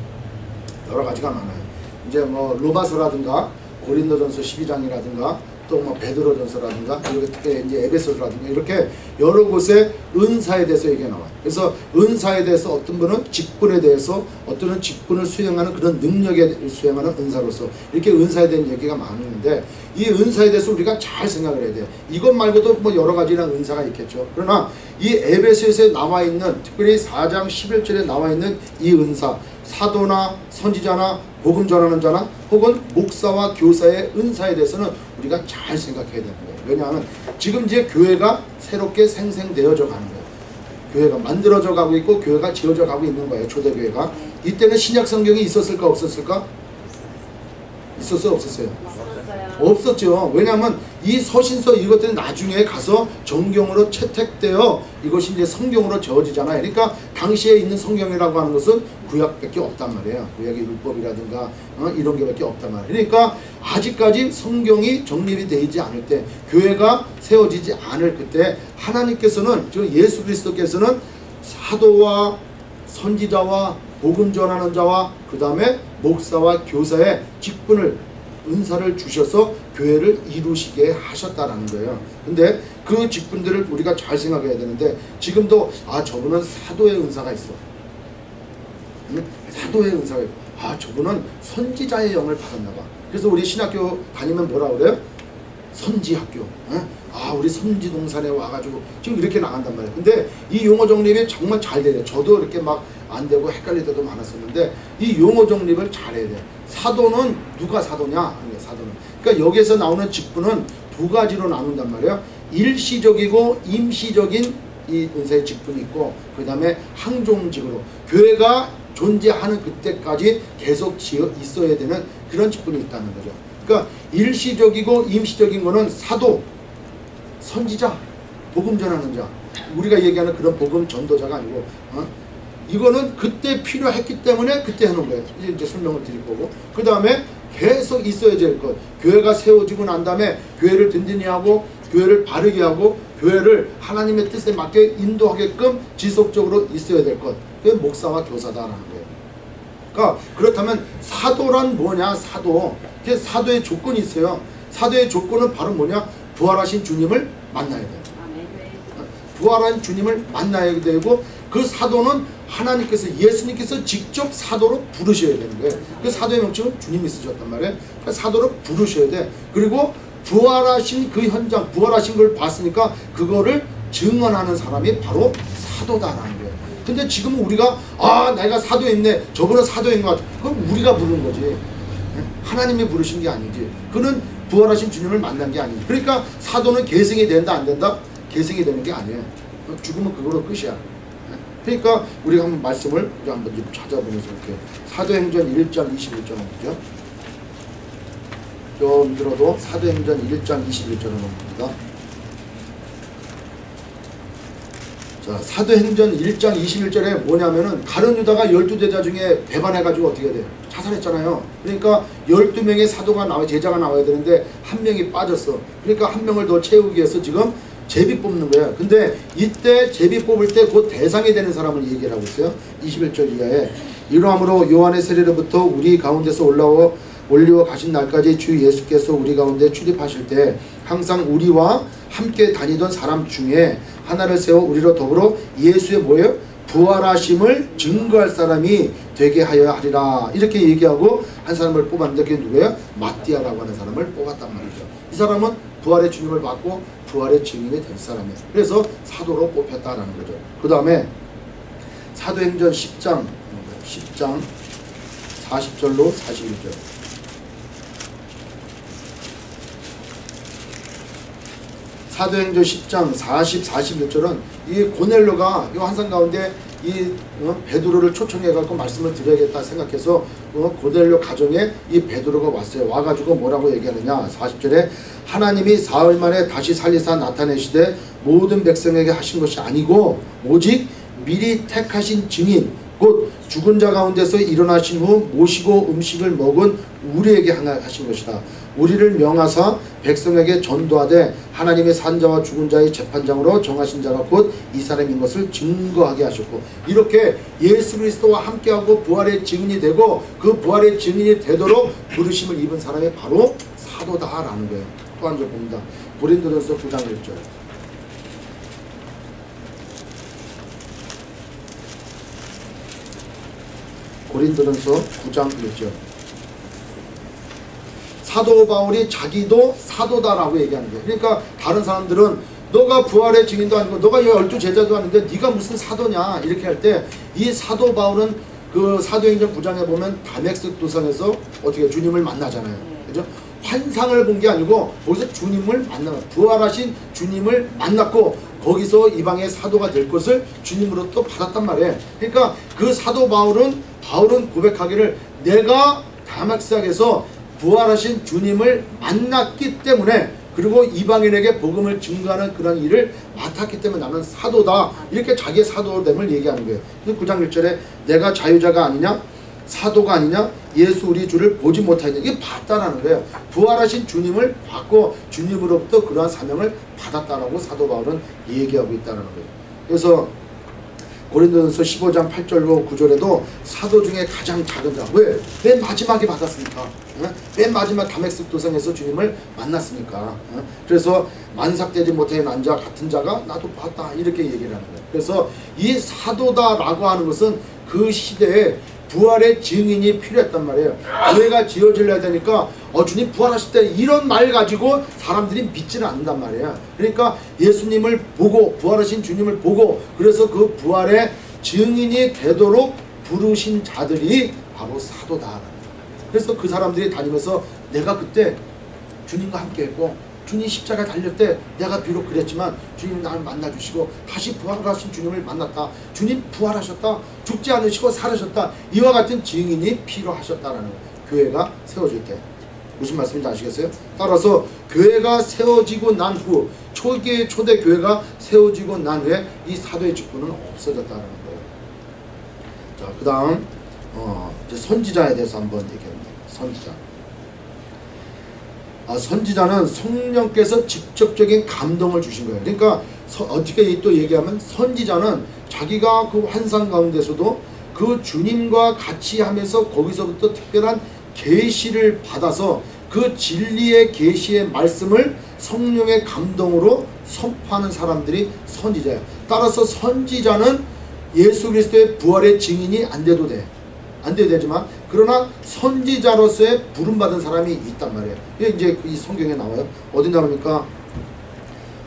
여러 가지가 많아요. 이제 뭐 로마서라든가 고린도전서 12장이라든가 또 뭐 베드로전서라든가 이렇게 특히 이제 에베소서라든가 이렇게 여러 곳에 은사에 대해서 얘기가 나와요. 그래서 은사에 대해서 어떤 분은 직분에 대해서 어떤 분은 직분을 수행하는 그런 능력에 수행하는 은사로서 이렇게 은사에 대한 얘기가 많은데 이 은사에 대해서 우리가 잘 생각을 해야 돼요. 이것 말고도 뭐 여러 가지나 은사가 있겠죠. 그러나 이 에베소서에 나와 있는 특별히 4장 11절에 나와 있는 이 은사 사도나 선지자나 복음 전하는 자나 혹은 목사와 교사의 은사에 대해서는 우리가 잘 생각해야 되는 거예요. 왜냐하면 지금 이제 교회가 새롭게 생생되어져 가는 거예요. 교회가 만들어져 가고 있고 교회가 지어져 가고 있는 거예요. 초대교회가. 이때는 신약 성경이 있었을까 없었을까? 있었어요 없었어요? 없었죠. 왜냐하면 이 서신서 이것들이 나중에 가서 정경으로 채택되어 이것이 이제 성경으로 지어지잖아요. 그러니까 당시에 있는 성경이라고 하는 것은 구약밖에 없단 말이에요. 구약의 율법이라든가 이런 게밖에 없단 말이에요. 그러니까 아직까지 성경이 정립이 되지 않을 때 교회가 세워지지 않을 그때 하나님께서는 즉 예수 그리스도께서는 사도와 선지자와 복음 전하는 자와 그 다음에 목사와 교사의 직분을 은사를 주셔서 교회를 이루시게 하셨다라는 거예요. 근데 그 직분들을 우리가 잘 생각해야 되는데 지금도 저분은 사도의 은사가 있어. 응? 사도의 은사가 있고 아, 저분은 선지자의 영을 받았나 봐. 그래서 우리 신학교 다니면 뭐라 그래요? 선지학교. 아, 우리 선지동산에 와가지고 지금 이렇게 나간단 말이에요. 근데 이 용어 정립이 정말 잘 돼요. 저도 이렇게 막 안 되고 헷갈릴 때도 많았었는데 이 용어 정립을 잘해야 돼. 사도는 누가 사도냐? 사도는. 그러니까 여기서 나오는 직분은 두 가지로 나눈단 말이에요. 일시적이고 임시적인 이 은사의 직분이 있고, 그 다음에 항종직으로 교회가 존재하는 그때까지 계속 있어야 되는 그런 직분이 있다는 거죠. 그러니까 일시적이고 임시적인 거는 사도, 선지자, 복음 전하는 자, 우리가 얘기하는 그런 복음 전도자가 아니고, 이거는 그때 필요했기 때문에 그때 해놓은 거예요. 이제 설명을 드릴 거고, 그 다음에 계속 있어야 될 것, 교회가 세워지고 난 다음에 교회를 든든히 하고 교회를 바르게 하고 교회를 하나님의 뜻에 맞게 인도하게끔 지속적으로 있어야 될 것, 그게 목사와 교사다라는 거예요. 그러니까 그렇다면 사도란 뭐냐? 사도, 사도의 조건이 있어요. 사도의 조건은 바로 뭐냐? 부활하신 주님을 만나야 돼요. 부활한 주님을 만나야 되고, 그 사도는 하나님께서, 예수님께서 직접 사도로 부르셔야 되는 거예요. 그 사도의 명칭은 주님이 쓰셨단 말이에요. 그러니까 사도로 부르셔야 돼. 그리고 부활하신 그 현장, 부활하신 걸 봤으니까 그거를 증언하는 사람이 바로 사도다라는 거예요. 근데 지금은 우리가 내가 사도했네, 저분은 사도인 것 같아. 그건 우리가 부른 거지, 하나님이 부르신 게 아니지. 그는 부활하신 주님을 만난 게 아니지. 그러니까 사도는 계승이 된다 안 된다? 계승이 되는 게 아니에요. 죽으면 그거로 끝이야. 그러니까 우리가 한번 말씀을 한번 좀 찾아보면서 이렇게 사도행전 1장 21절 보죠. 좀 들어도 사도행전 1장 21절을 봅니다. 자, 사도행전 1장 21절에 뭐냐면은 가룟 유다가 12제자 중에 배반해가지고 어떻게 돼요? 자살했잖아요. 그러니까 12명의 사도가 나와, 제자가 나와야 되는데 한 명이 빠졌어. 그러니까 한 명을 더 채우기 위해서 지금 제비 뽑는 거야. 근데 이때 제비 뽑을 때 곧 대상이 되는 사람을 얘기를 하고 있어요. 21절 이하에 이러함으로 요한의 세례로부터 우리 가운데서 올리워 가신 날까지 주 예수께서 우리 가운데 출입하실 때 항상 우리와 함께 다니던 사람 중에 하나를 세워 우리로 더불어 예수의 뭐예요? 부활하심을 증거할 사람이 되게 하여야 하리라. 이렇게 얘기하고 한 사람을 뽑았는데 그게 누구예요? 마띠아라고 하는 사람을 뽑았단 말이죠. 이 사람은 부활의 주님을 받고 부활의 증인이 될 사람이에요. 그래서 사도로 뽑혔다라는 거죠. 그 다음에 사도행전 10장 40절로 41절. 사도행전 10장 40, 41절은 이 고넬료가 이 환상 가운데 이 베드로를 초청해갖고 말씀을 드려야겠다 생각해서 고넬료 가정에 이 베드로가 왔어요. 와가지고 뭐라고 얘기하느냐? 40절에 하나님이 사흘 만에 다시 살리사 나타내시되 모든 백성에게 하신 것이 아니고 오직 미리 택하신 증인 곧 죽은 자 가운데서 일어나신 후 모시고 음식을 먹은 우리에게 하신 것이다. 우리를 명하사 백성에게 전도하되 하나님의 산자와 죽은 자의 재판장으로 정하신 자가 곧 이 사람인 것을 증거하게 하셨고, 이렇게 예수 그리스도와 함께하고 부활의 증인이 되고 그 부활의 증인이 되도록 부르심을 입은 사람이 바로 사도다라는 거예요. 또 한 절 봅니다. 고린도전서 9장 1절. 고린도전서 9장 1절. 사도 바울이 자기도 사도다라고 얘기하는 거예요. 그러니까 다른 사람들은 너가 부활의 증인도 아니고 너가 12제자도 아닌데 네가 무슨 사도냐 이렇게 할 때, 이 사도 바울은 그 사도행전 9장에 보면 다메섹 도상에서 어떻게 주님을 만나잖아요. 그죠? 환상을 본 게 아니고 거기서 주님을 만나고 부활하신 주님을 만났고 거기서 이방의 사도가 될 것을 주님으로 또 받았단 말이에요. 그러니까 그 사도 바울은 고백하기를 내가 다메섹에서 부활하신 주님을 만났기 때문에, 그리고 이방인에게 복음을 증거하는 그런 일을 맡았기 때문에 나는 사도다, 이렇게 자기의 사도됨을 얘기하는 거예요. 그래서 9장 1절에 내가 자유자가 아니냐 사도가 아니냐 예수 우리 주를 보지 못하느냐, 이게 봤다라는 거예요. 부활하신 주님을 받고 주님으로부터 그러한 사명을 받았다라고 사도 바울은 얘기하고 있다는 거예요. 그래서 고린도전서 15장 8절로 9절에도 사도 중에 가장 작은 자, 왜? 맨 마지막에 받았으니까. 맨 마지막 다메섹 도상에서 주님을 만났으니까. 그래서 만삭되지 못해 난 자 같은 자가 나도 봤다, 이렇게 얘기를 하는 거예요. 그래서 이 사도다라고 하는 것은 그 시대에 부활의 증인이 필요했단 말이에요. 교회가 지어질려야 되니까 주님 부활하실 때 이런 말 가지고 사람들이 믿지는 않는단 말이에요. 그러니까 예수님을 보고 부활하신 주님을 보고 그래서 그 부활의 증인이 되도록 부르신 자들이 바로 사도다. 그래서 그 사람들이 다니면서 내가 그때 주님과 함께 했고 주님 십자가 달릴 때 내가 비록 그랬지만 주님 나를 만나주시고 다시 부활하신 주님을 만났다. 주님 부활하셨다. 죽지 않으시고 살으셨다. 이와 같은 증인이 필요하셨다라는 거예요. 교회가 세워질 때. 무슨 말씀인지 아시겠어요? 따라서 교회가 세워지고 난 후 초대 교회가 세워지고 난 후에 이 사도의 직분은 없어졌다는 거예요. 자, 그 다음 이제 선지자에 대해서 한번 얘기합니다. 선지자. 선지자는 성령께서 직접적인 감동을 주신 거예요. 그러니까 어떻게 또 얘기하면 선지자는 자기가 그 환상 가운데서도 그 주님과 같이 하면서 거기서부터 특별한 계시를 받아서 그 진리의 계시의 말씀을 성령의 감동으로 선포하는 사람들이 선지자예요. 따라서 선지자는 예수 그리스도의 부활의 증인이 안 돼도 돼. 안 돼도 되지만 그러나 선지자로서의 부름받은 사람이 있단 말이에요. 이게 이제 이 성경에 나와요. 어디 나옵니까?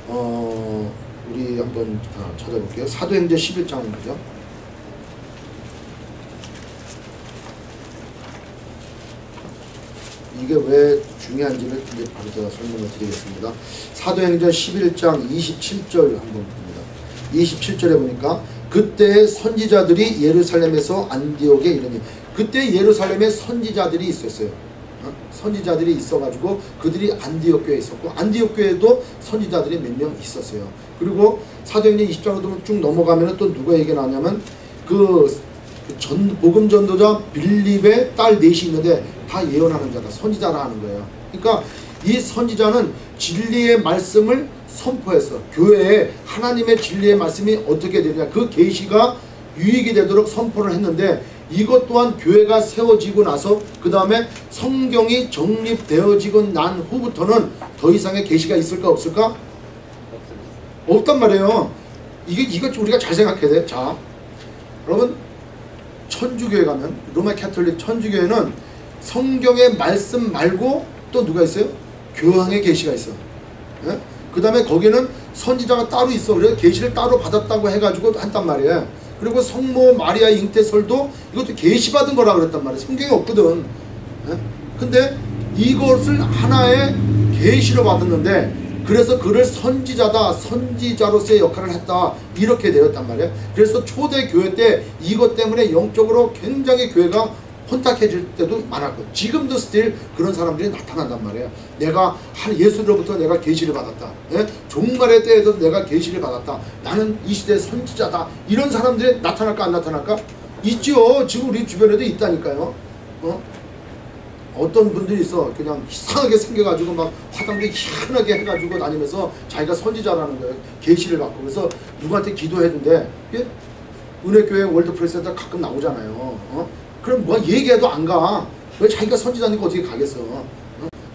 우리 한번 찾아볼게요. 사도행전 11장이죠. 이게 왜 중요한지를 이제 바로 제가 설명을 드리겠습니다. 사도행전 11장 27절 한번 봅니다. 27절에 보니까 그때 선지자들이 예루살렘에서 안디옥에 이르니, 그때 예루살렘에 선지자들이 있었어요. 선지자들이 있어가지고 그들이 안디옥 교회에 있었고 안디옥 교회에도 선지자들이 몇 명 있었어요. 그리고 사도행전 20장으로 쭉 넘어가면 또 누가 얘기 나냐면 복음 전도자 빌립의 딸 넷이 있는데 다 예언하는 자다. 선지자라 하는 거예요. 그러니까 이 선지자는 진리의 말씀을 선포해서 교회에 하나님의 진리의 말씀이 어떻게 되느냐 그 계시가 유익이 되도록 선포를 했는데, 이것 또한 교회가 세워지고 나서 그 다음에 성경이 정립되어지고 난 후부터는 더 이상의 계시가 있을까 없을까? 없단 말이에요. 이거 우리가 잘 생각해야 돼. 자, 여러분 천주교회 가면 로마 캐톨릭 천주교회는 성경의 말씀 말고 또 누가 있어요? 교황의 계시가 있어. 예? 그 다음에 거기는 선지자가 따로 있어. 그래서 계시를 따로 받았다고 해가지고 한단 말이에요. 그리고 성모 마리아 잉태설도 이것도 계시받은 거라 그랬단 말이에요. 성경에 없거든. 예? 근데 이것을 하나의 계시로 받았는데 그래서 그를 선지자다, 선지자로서의 역할을 했다, 이렇게 되었단 말이에요. 그래서 초대 교회 때 이것 때문에 영적으로 굉장히 교회가 혼탁해질 때도 많았고 지금도 스틸 그런 사람들이 나타난단 말이에요. 내가 예수로부터 내가 계시를 받았다. 예? 종말의 때에도 내가 계시를 받았다. 나는 이 시대의 선지자다. 이런 사람들이 나타날까 안 나타날까? 있죠. 지금 우리 주변에도 있다니까요. 어떤 분들이 있어. 그냥 이상하게 생겨가지고 막 화장대 희한하게 해가지고 다니면서 자기가 선지자라는 거예요. 계시를 받고. 그래서 누구한테 기도해준대. 예? 은혜교회 월드프레스에다 가끔 나오잖아요. 그럼 뭐 얘기해도 안 가. 왜 자기가 선지자니까 어떻게 가겠어.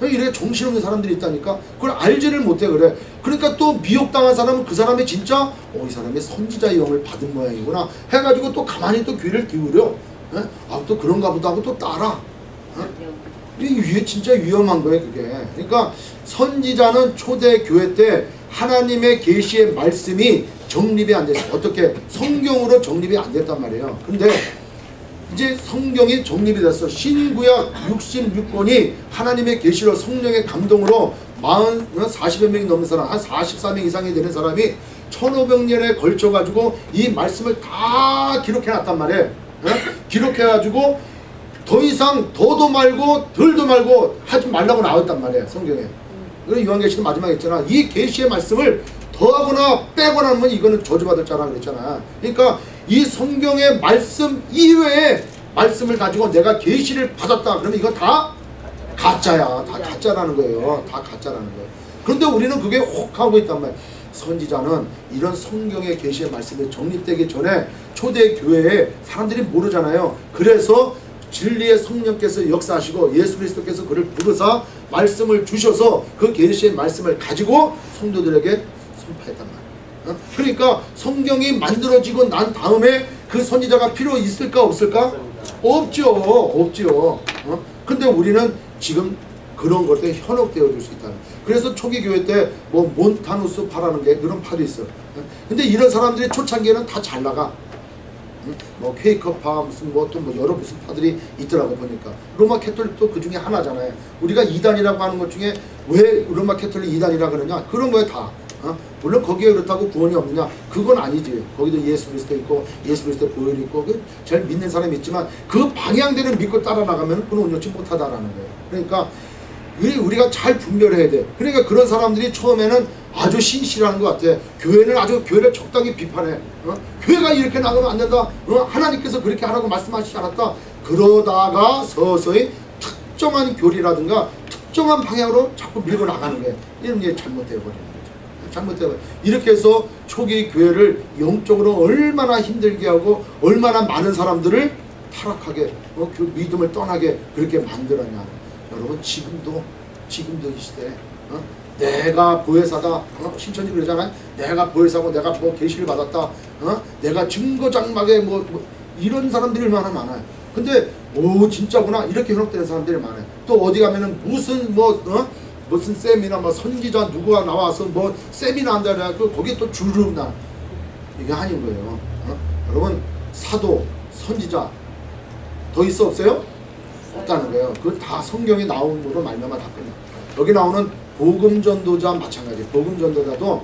이렇게 정신없는 사람들이 있다니까. 그걸 알지를 못해. 그래. 그러니까 또 미혹당한 사람은 그 사람이 진짜 이 사람이 선지자의 영을 받은 모양이구나 해가지고 또 가만히 또 귀를 기울여. 또 그런가 보다 하고 또 따라. 이게 진짜 위험한 거예요 그게. 그러니까 선지자는 초대 교회 때 하나님의 계시의 말씀이 정립이 안 됐어요. 어떻게? 성경으로 정립이 안 됐단 말이에요. 근데 이제 성경이 정립이 됐어. 신구약 66권이 하나님의 계시로 성령의 감동으로 40여 명이 넘는 사람, 한 44명 이상이 되는 사람이 1500년에 걸쳐가지고 이 말씀을 다 기록해놨단 말이에요. 기록해가지고 더 이상 더도 말고 덜도 말고 하지 말라고 나왔단 말이에요 성경에. 그래서 요한계시록 마지막에 있잖아. 이 계시의 말씀을 더하거나 빼거나 하면 이거는 저주받을 자라 그랬잖아. 그러니까 이 성경의 말씀 이외에 말씀을 가지고 내가 계시를 받았다 그러면 이거 다 가짜야. 다 가짜라는 거예요. 다 가짜라는 거예요. 그런데 우리는 그게 혹하고 있단 말이에요. 선지자는 이런 성경의 계시의 말씀이 정립되기 전에 초대 교회에 사람들이 모르잖아요. 그래서 진리의 성령께서 역사하시고 예수 그리스도께서 그를 부르사 말씀을 주셔서 그 계시의 말씀을 가지고 성도들에게 선포했단 말이에요. 그러니까 성경이 만들어지고 난 다음에 그 선지자가 필요 있을까 없을까? 없죠. 근데 우리는 지금 그런 것에 현혹되어 줄 수 있다는. 그래서 초기 교회 때 뭐 몬타누스 파라는 게 그런 파도 있어. 근데 이런 사람들이 초창기에는 다 잘 나가. 뭐 퀘이커파 무슨 뭐 또 뭐 여러 무슨 파들이 있더라고 보니까. 로마 캐톨릭도 그 중에 하나잖아요. 우리가 이단이라고 하는 것 중에 왜 로마 캐톨릭 이단이라 그러냐? 그런 거에 다. 물론 거기에 그렇다고 구원이 없느냐? 그건 아니지. 거기도 예수 그리스도 있고 예수 그리스도의 보혈이 있고 잘 믿는 사람이 있지만 그 방향대로 믿고 따라 나가면 그건 온전치 못하다라는 거예요. 그러니까 우리가 잘 분별해야 돼. 그러니까 그런 사람들이 처음에는 아주 신실한 것 같아. 교회는 아주 교회를 적당히 비판해. 교회가 이렇게 나가면 안 된다. 하나님께서 그렇게 하라고 말씀하시지 않았다. 그러다가 서서히 특정한 교리라든가 특정한 방향으로 자꾸 밀고 나가는 거예요. 이런 게 잘못되어 버리는 거죠. 잘못되어 이렇게 해서 초기 교회를 영적으로 얼마나 힘들게 하고 얼마나 많은 사람들을 타락하게 그 믿음을 떠나게 그렇게 만들었냐. 여러분 지금도 이 시대에 내가 보혜사다. 신천지 그러잖아요. 내가 보혜사고 내가 뭐 계시를 받았다. 내가 증거장막에 뭐 이런 사람들이 얼마나 많아요. 근데 오 진짜구나 이렇게 현혹되는 사람들이 많아요. 또 어디 가면은 무슨 무슨 세미나 뭐 선지자 누구가 나와서 뭐 세미나 한다 그래갖고 거기에 또 줄을 나. 이게 아닌 거예요. 여러분 사도 선지자 더 있어 없어요? 없다는 거예요. 그건 다 성경에 나온 거로 말미암아 다 끝나. 여기 나오는 복음 전도자 마찬가지. 복음 전도자도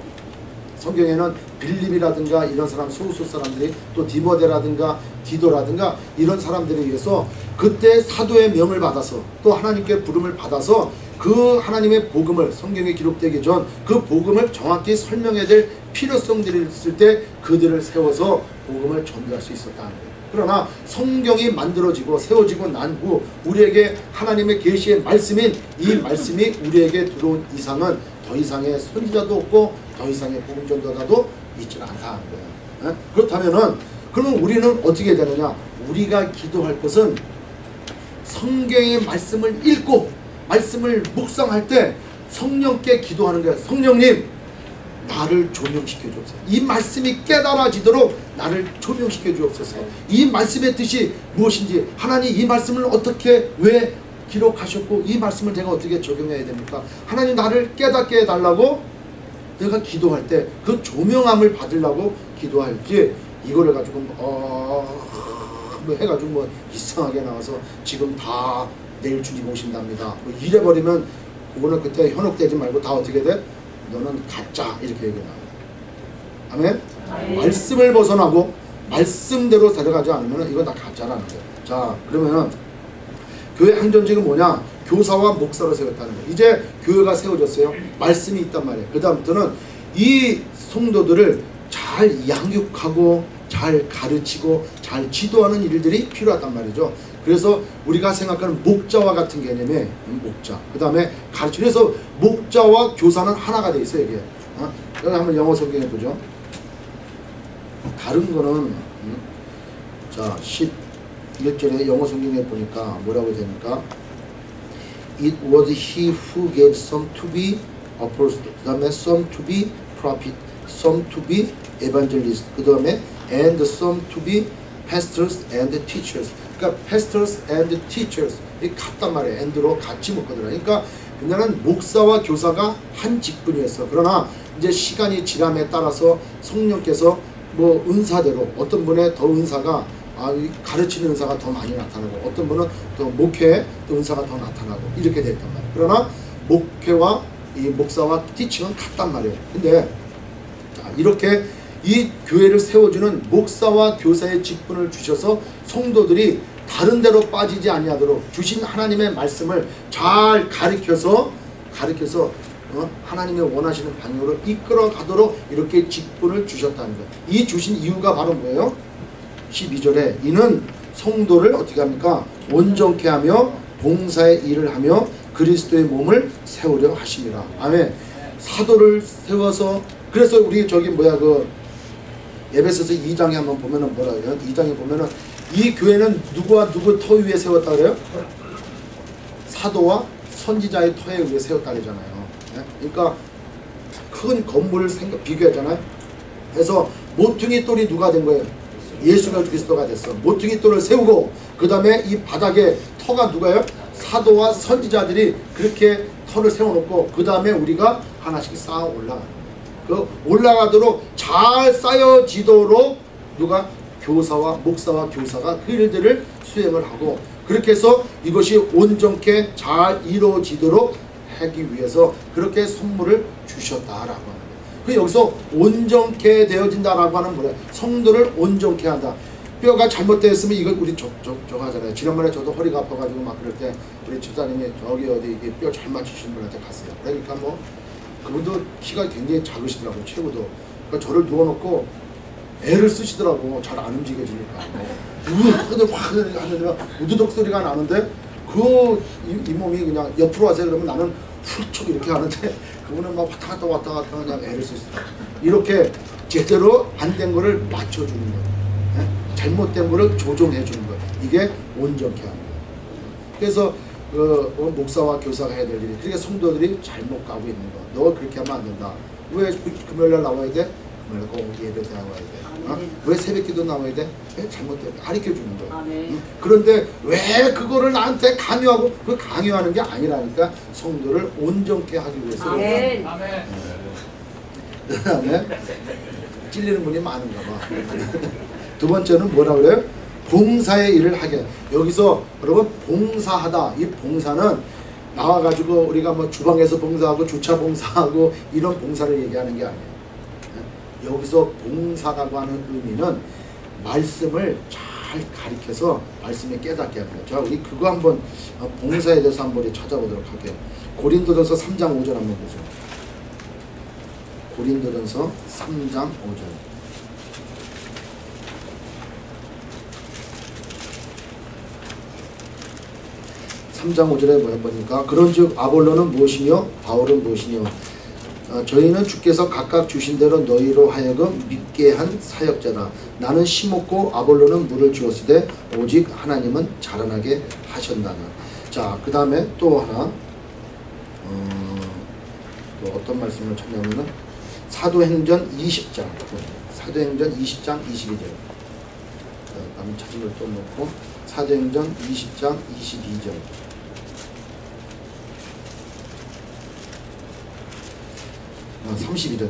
성경에는 빌립이라든가 이런 사람 소수 사람들이 또 디모데라든가 디도라든가 이런 사람들에 의해서 그때 사도의 명을 받아서 또 하나님께 부름을 받아서 그 하나님의 복음을 성경에 기록되기 전 그 복음을 정확히 설명해야 될 필요성들이 있을 때 그들을 세워서 복음을 전도할 수 있었다는 거예요. 그러나 성경이 만들어지고 세워지고 난 후 우리에게 하나님의 계시의 말씀인 이 말씀이 우리에게 들어온 이상은 더 이상의 선지자도 없고 더 이상의 복음 전도자도 있지 않다는 거예요. 그렇다면은 그러면 우리는 어떻게 되느냐? 우리가 기도할 것은 성경의 말씀을 읽고 말씀을 묵상할 때 성령께 기도하는 거예요. 성령님 나를 조명시켜 주옵소서. 이 말씀이 깨달아지도록 나를 조명시켜 주옵소서. 이 말씀의 뜻이 무엇인지 하나님 이 말씀을 어떻게 왜 기록하셨고 이 말씀을 제가 어떻게 적용해야 됩니까? 하나님 나를 깨닫게 해달라고 내가 기도할 때 그 조명함을 받으려고 기도할지 이거를 가지고 뭐 해가지고 뭐 이상하게 나와서 지금 다 내일 주님 오신답니다. 뭐 이래버리면 그거는 그때 현혹되지 말고 다 어떻게 돼? 너는 가짜 이렇게 얘기해요. 아멘? 말씀을 벗어나고 말씀대로 데려가지 않으면 이건 다 가짜라는 거예요. 자 그러면은 교회 항전직은 뭐냐? 교사와 목사로 세웠다는 거예요. 이제 교회가 세워졌어요. 말씀이 있단 말이에요. 그 다음부터는 이 성도들을 잘 양육하고 잘 가르치고 잘 지도하는 일들이 필요하단 말이죠. 그래서 우리가 생각하는 목자와 같은 개념의 목자, 그 다음에 가르치. 그래서 목자와 교사는 하나가 돼 있어요. 이게. 여기 한번 영어 성경에 보죠. 다른 거는 자 11절에 영어 성경에 보니까 뭐라고 되니까 It was he who gave some to be apostles, 그 다음에 some to be prophet, some to be evangelist, 그 다음에 and some to be pastors and teachers. 그러니까 pastors and teachers 이 같단 말이에요. and로 같이 묶거든요. 그러니까 그녀는 목사와 교사가 한 직분이었어. 그러나 이제 시간이 지남에 따라서 성령께서 뭐 은사대로 어떤 분의 더 은사가 가르치는 은사가 더 많이 나타나고 어떤 분은 또 목회 또 은사가 더 나타나고 이렇게 됐단 말이에요. 그러나 목회와 이 목사와 티칭은 같단 말이에요. 근데 이렇게 이 교회를 세워주는 목사와 교사의 직분을 주셔서 성도들이 다른 데로 빠지지 아니하도록 주신 하나님의 말씀을 잘 가르쳐서 하나님의 원하시는 방향으로 이끌어 가도록 이렇게 직분을 주셨다는 거예요. 이 주신 이유가 바로 뭐예요? 12절에 이는 성도를 어떻게 합니까? 온전케 하며 봉사의 일을 하며 그리스도의 몸을 세우려 하심이라. 아멘. 사도를 세워서 그래서 우리 저기 그 에베소서 2장에 한번 보면은 뭐라 그래요? 2장에 보면은 이 교회는 누구와 누구 터 위에 세웠다 그래요? 사도와 선지자의 터에 의해 세웠다 그러잖아요. 그러니까 큰 건물을 비교하잖아요. 그래서 모퉁이 돌이 누가 된 거예요? 예수가 그리스도가 됐어. 모퉁이 돌을 세우고 그 다음에 이 바닥에 터가 누가요? 사도와 선지자들이 그렇게 터를 세워놓고 그 다음에 우리가 하나씩 쌓아 올라가는 거예요. 그 올라가도록 잘 쌓여지도록 누가? 교사와 목사와 교사가 그 일들을 수행을 하고 그렇게 해서 이것이 온전케 잘 이루어지도록 하기 위해서 그렇게 선물을 주셨다라고 하는 거예요. 그 여기서 온전케 되어진다라고 하는 뭐래? 성도를 온전케 한다. 뼈가 잘못되었으면 이거 우리 저거 하잖아요. 지난번에 저도 허리가 아파가지고 막 그럴 때 우리 집사님이 저기 어디 뼈 잘 맞추시는 분한테 갔어요. 그러니까 뭐 그분도 키가 굉장히 작으시더라고요. 최고도. 그러니까 저를 누워놓고 애를 쓰시더라고. 잘 안 움직여지니까. 확 하느라 우두둑 소리가 나는데 이 몸이 그냥 옆으로 하세요 그러면 나는 훌쩍 이렇게 하는데 그분은 막 왔다 갔다 그냥 애를 쓰시더라고. 이렇게 제대로 안 된 거를 맞춰주는 거예요. 잘못된 거를 조정해 주는 거예요. 이게 온전케 하는 거예요. 그래서 목사와 교사가 해야 될 일이 그러니까 성도들이 잘못 가고 있는 거. 너 그렇게 하면 안 된다. 왜 금요일날 나와야 돼? 금요일날 꼭 예배 때 나와야 돼. 왜 새벽기도 나와야 돼? 왜 잘못된 거 가르쳐 주는 거예요. 그런데 왜 그거를 나한테 강요하고 그 강요하는 게 아니라니까 성도를 온전케 하기 위해서. 아멘. 그 다음에 찔리는 분이 많은가 봐. 두 번째는 뭐라 그래요? 봉사의 일을 하게. 여기서 여러분 봉사하다. 이 봉사는 나와가지고 우리가 뭐 주방에서 봉사하고 주차 봉사하고 이런 봉사를 얘기하는 게 아니에요. 여기서 봉사라고 하는 의미는 말씀을 잘 가르쳐서 말씀에 깨닫게 하는 거예요. 자, 우리 그거 한번 봉사에 대해서 한번 찾아보도록 할게요. 고린도전서 3장 5절 한번 보세요. 고린도전서 3장 5절. 3장 5절에 뭐라 보니까 그런즉 아볼로는 무엇이며 바울은 무엇이며 저희는 주께서 각각 주신 대로 너희로 하여금 믿게 한 사역자다. 나는 심었고 아볼로는 물을 주었으되 오직 하나님은 자라나게 하셨다나. 자, 그 다음에 또 하나 또 어떤 말씀을 찾냐면은 사도행전 20장 20장 22절. 다음 찾은 걸 또 놓고 사도행전 20장 22절. 32절,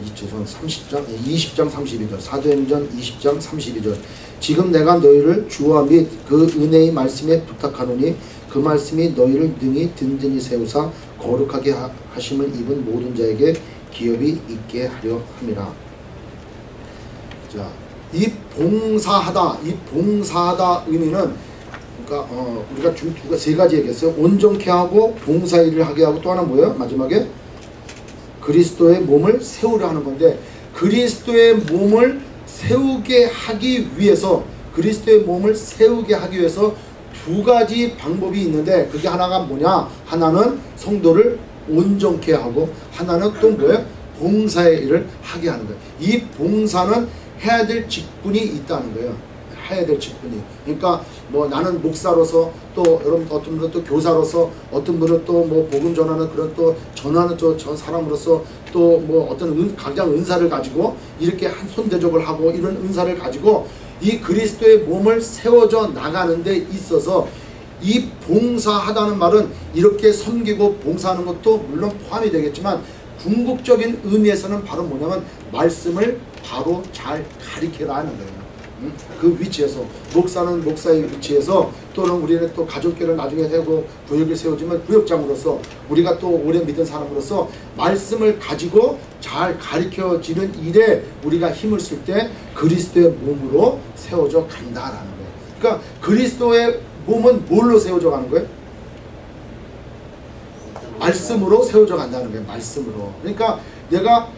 20장 32절, 사도행전 20장 32절. 지금 내가 너희를 주와 및 그 은혜의 말씀에 부탁하노니 그 말씀이 너희를 능히 든든히 세우사 거룩하게 하심을 입은 모든 자에게 기업이 있게 하려 함이라. 자, 이 봉사하다 의미는 그러니까 우리가 세 가지 얘기했어요. 온전케 하고 봉사일을 하게 하고 또 하나 뭐예요? 마지막에 그리스도의 몸을 세우려 하는 건데 그리스도의 몸을 세우게 하기 위해서 두 가지 방법이 있는데 그게 하나가 뭐냐? 하나는 성도를 온전케 하고 하나는 또 뭐예요? 봉사의 일을 하게 하는 거예요. 이 봉사는 해야 될 직분이 있다는 거예요. 해야 될 직분이. 그러니까 뭐 나는 목사로서 또 여러분 어떤 분은 또 교사로서 어떤 분은 또 뭐 복음 전하는 그런 또 전하는 저 사람으로서 또 뭐 어떤 각장 은사를 가지고 이렇게 한 손대접을 하고 이런 은사를 가지고 이 그리스도의 몸을 세워져 나가는 데 있어서 이 봉사하다는 말은 이렇게 섬기고 봉사하는 것도 물론 포함이 되겠지만 궁극적인 의미에서는 바로 뭐냐면 말씀을 바로 잘 가리켜라는 거예요. 그 위치에서 목사는 목사의 위치에서 또는 우리는 또 가족교를 나중에 세우고 구역을 세우지만 구역장으로서 우리가 또 오래 믿은 사람으로서 말씀을 가지고 잘 가르쳐지는 일에 우리가 힘을 쓸 때 그리스도의 몸으로 세워져 간다라는 거예요. 그러니까 그리스도의 몸은 뭘로 세워져 가는 거예요? 말씀으로 세워져 간다는 거예요. 말씀으로. 그러니까 내가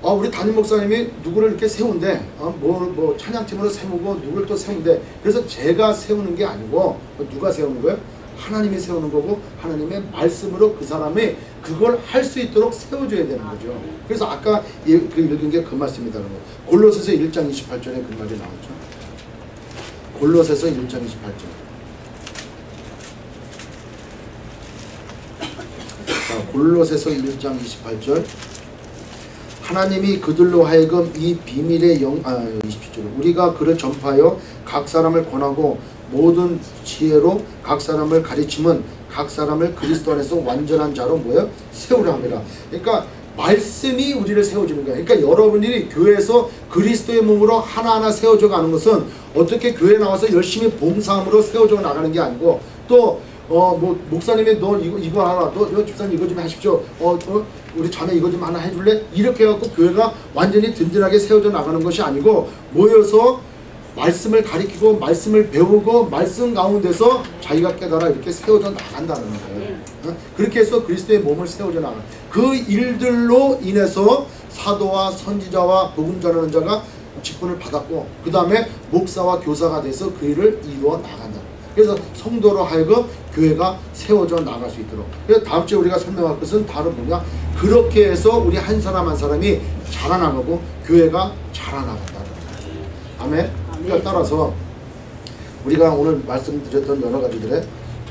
우리 담임 목사님이 누구를 이렇게 세운대, 뭐 찬양팀으로 세우고 누구를 또 세운대. 그래서 제가 세우는 게 아니고 누가 세우는 거예요? 하나님이 세우는 거고 하나님의 말씀으로 그 사람이 그걸 할 수 있도록 세워줘야 되는 거죠. 그래서 아까 읽은 게 그 말씀이라는 거예요. 골로새서 1장 28절에 그 말이 나왔죠. 골로새서 1장 28절. 자, 골로새서 1장 28절. 하나님이 그들로 하여금 이 비밀의 27절 우리가 그를 전파하여 각 사람을 권하고 모든 지혜로 각 사람을 가르치면 각 사람을 그리스도 안에서 완전한 자로 뭐예요? 세우려 합니다. 그러니까 말씀이 우리를 세워주는 거예요. 그러니까 여러분들이 교회에서 그리스도의 몸으로 하나하나 세워져 가는 것은 어떻게 교회에 나와서 열심히 봉사함으로 세워져 나가는 게 아니고 또 뭐 목사님이 너 이거 하나 너 집사님 이거 좀 하십시오. 우리 자매 이거 좀 하나 해줄래? 이렇게 해갖고 교회가 완전히 든든하게 세워져 나가는 것이 아니고 모여서 말씀을 가리키고 말씀을 배우고 말씀 가운데서 자기가 깨달아 이렇게 세워져 나간다는 거예요. 그렇게 해서 그리스도의 몸을 세워져 나가는 그 일들로 인해서 사도와 선지자와 복음 전하는 자가 직분을 받았고 그 다음에 목사와 교사가 돼서 그 일을 이루어 나간다. 그래서 성도로 하여금 교회가 세워져 나갈 수 있도록. 그래서 다음 주에 우리가 설명할 것은 다른 뭐냐? 그렇게 해서 우리 한 사람 한 사람이 자라나가고 교회가 자라나간다는 거예요. 아멘. 그러니까 따라서 우리가 오늘 말씀드렸던 여러 가지들의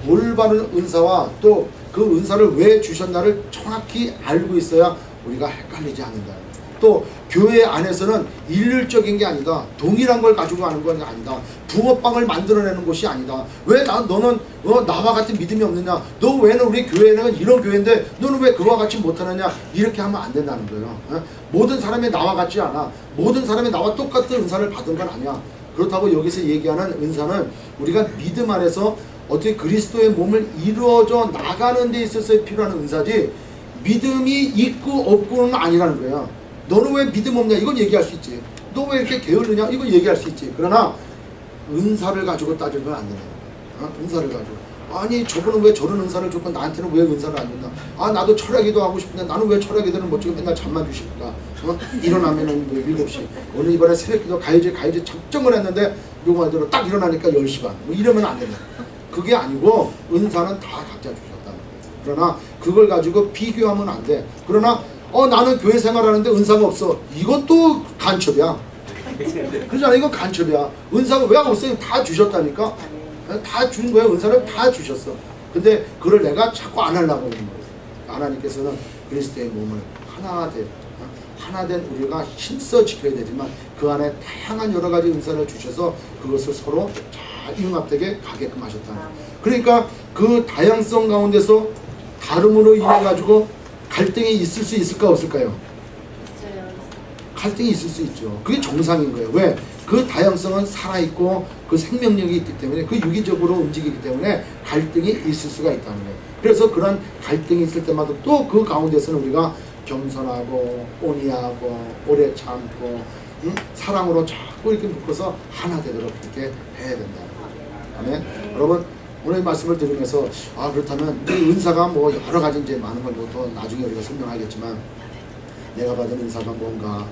올바른 은사와 또 그 은사를 왜 주셨나를 정확히 알고 있어야 우리가 헷갈리지 않는다. 또 교회 안에서는 일률적인 게 아니다. 동일한 걸 가지고 하는 건 아니다. 붕어빵을 만들어내는 것이 아니다. 왜 너는 나와 같은 믿음이 없느냐? 너 왜는 우리 교회는 이런 교회인데 너는 왜 그와 같이 못하느냐? 이렇게 하면 안 된다는 거예요. 모든 사람이 나와 같지 않아. 모든 사람이 나와 똑같은 은사를 받은 건 아니야. 그렇다고 여기서 얘기하는 은사는 우리가 믿음 안에서 어떻게 그리스도의 몸을 이루어져 나가는 데 있어서 필요한 은사지 믿음이 있고 없고는 아니라는 거야. 너는 왜 믿음 없냐? 이건 얘기할 수 있지. 너 왜 이렇게 게을르냐? 이건 얘기할 수 있지. 그러나 은사를 가지고 따지면 안 되는 거야. 은사를 가지고. 아니 저분은 왜 저런 은사를 줬고 나한테는 왜 은사를 안 줬나? 아 나도 철학기도 하고 싶은데 나는 왜 철학기도는 못 주고 맨날 잠만 주실까? 일어나면은 뭐 7시 오늘 이번에 새벽기도 가야지 작정을 했는데 누구 말대로 딱 일어나니까 10시 반 뭐 이러면 안 된다. 그게 아니고 은사는 다 각자 주셨다는 거예요. 그러나 그걸 가지고 비교하면 안 돼. 그러나 나는 교회 생활하는데 은사가 없어. 이것도 간첩이야. 그러잖아. 이건 간첩이야. 은사가 왜 없어요? 다 주셨다니까. 다 준 거야. 은사를 다 주셨어. 근데 그걸 내가 자꾸 안 하려고 하는 거예요. 하나님께서는 그리스도의 몸을 하나 된 우리가 힘써 지켜야 되지만 그 안에 다양한 여러 가지 은사를 주셔서 그것을 서로 잘 융합되게 가게끔 하셨다는 거예요. 그러니까 그 다양성 가운데서 다름으로 인해 가지고 갈등이 있을 수 있을까 없을까요? 갈등이 있을 수 있죠. 그게 정상인 거예요. 왜? 그 다양성은 살아있고 그 생명력이 있기 때문에 그 유기적으로 움직이기 때문에 갈등이 있을 수가 있다는 거예요. 그래서 그런 갈등이 있을 때마다 또 그 가운데서는 우리가 겸손하고 온유하고 오래 참고 사랑으로 자꾸 이렇게 묶어서 하나 되도록 그렇게 해야 된다. 아멘. 여러분 오늘 말씀을 들으면서 그렇다면 이 은사가 뭐 여러 가지 이제 많은 걸 또 나중에 우리가 설명하겠지만 내가 받은 은사가 뭔가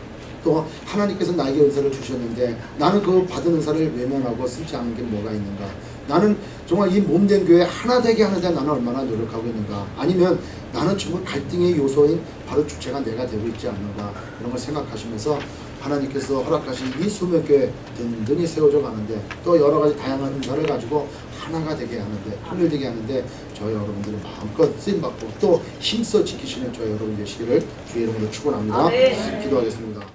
또 하나님께서 나에게 은사를 주셨는데 나는 그 받은 은사를 외면하고 쓰지 않는 게 뭐가 있는가? 나는 정말 이 몸된 교회 하나 되게 하는데 나는 얼마나 노력하고 있는가? 아니면 나는 정말 갈등의 요소인 바로 주체가 내가 되고 있지 않는가? 이런 걸 생각하시면서 하나님께서 허락하신 이 수목교회 든든히 세워져 가는데 또 여러 가지 다양한 은사를 가지고 하나가 되게 하는데 통일되게 하는데 저희 여러분들이 마음껏 쓰임받고 또 힘써 지키시는 저희 여러분 되시기를 주의 이름으로 축원합니다. 기도하겠습니다.